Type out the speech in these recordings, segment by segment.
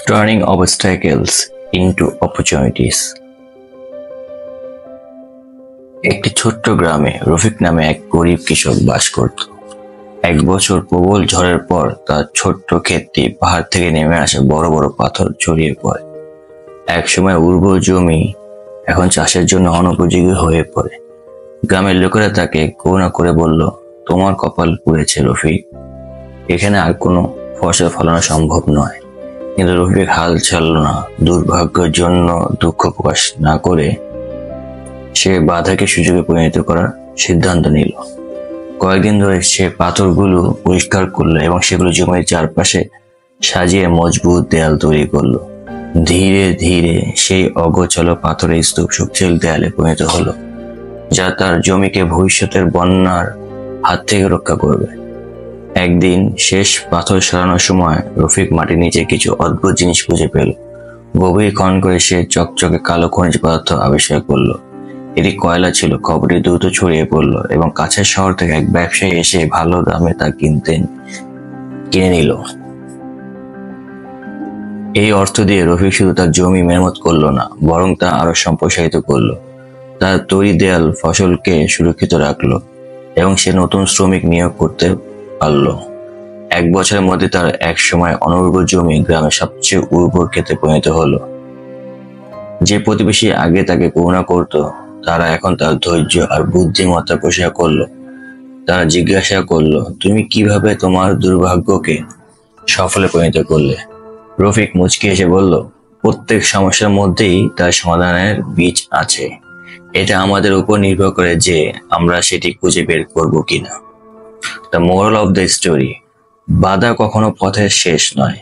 Turning obstacles into opportunities. একটি ছোট্ট গ্রামে রফিক নামে এক গরিব কৃষক বাস করত। এক বছর প্রবল ঝড়ের পর তার ছোট্ট ক্ষেতটি পাহাড় থেকে নেমে আসে বড় বড় পাথর ছড়িয়ে পড়ে। এক সময় উর্বর জমি এখন চাষের জন্য অনুপযোগী হয়ে পড়ে। গ্রামের লোকেরা তাকে করুণা করে বলল, তোমার কপাল পুড়েছে রফিক, এখানে আর কোনো ফসল ফলানো সম্ভব নয়। কিন্তু রফিক হাল ছাড়ল না। দুর্ভাগ্যের জন্য দুঃখ প্রকাশ না করে সে বাধাকে সুযোগে পরিণত করার সিদ্ধান্ত নিল। কয়েকদিন ধরে সে পাথরগুলো পরিষ্কার করলো এবং সেগুলো জমির চারপাশে সাজিয়ে মজবুত দেয়াল তৈরি করলো। ধীরে ধীরে সেই অগোছালো পাথরের স্তূপ শক্তিশালী দেয়ালে পরিণত হলো, যা তার জমিকে ভবিষ্যতের বন্যার হাত থেকে রক্ষা করবে। একদিন শেষ পাথর সরানোর সময় রফিক মাটির নিচে কিছু অদ্ভুত জিনিস খুঁজে পেল। গভীর খনন করে সে চকচকে কালো খনিজ পদার্থ আবিষ্কার করলো। এটি কয়লা ছিল। খবরটি দ্রুত ছড়িয়ে পড়লো এবং কাছের শহর থেকে এক ব্যবসায়ী এসে ভালো দামে তা কিনে নিল। এই অর্থ দিয়ে রফিক শুধু তার জমি মেরামত করলো না, বরং তা আরো সম্প্রসারিত করলো। তার তৈরি দেয়াল ফসলকে সুরক্ষিত রাখলো এবং সে নতুন শ্রমিক নিয়োগ করতে পারলো। এক বছরের মধ্যে তার এক সময় অনুর্বর জমি গ্রামের সবচেয়ে উর্বর ক্ষেতে পরিণত হলো। যে প্রতিবেশী আগে তাকে করুণা করত, তারা এখন তার ধৈর্য আর বুদ্ধিমত্তা প্রশংসা করলো। তারা জিজ্ঞাসা করলো, তুমি কিভাবে তোমার দুর্ভাগ্যকে সফলে পরিণত করলে? রফিক মুচকি এসে বলল, প্রত্যেক সমস্যার মধ্যেই তার সমাধানের বীজ আছে। এটা আমাদের উপর নির্ভর করে যে আমরা সেটি খুঁজে বের করবো কিনা। The moral of the story: বাধা কখনো পথের শেষ নয়,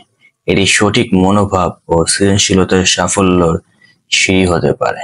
এটি সঠিক মনোভাব ও সৃজনশীলতার সাফল্যের সিঁড়ি হতে পারে।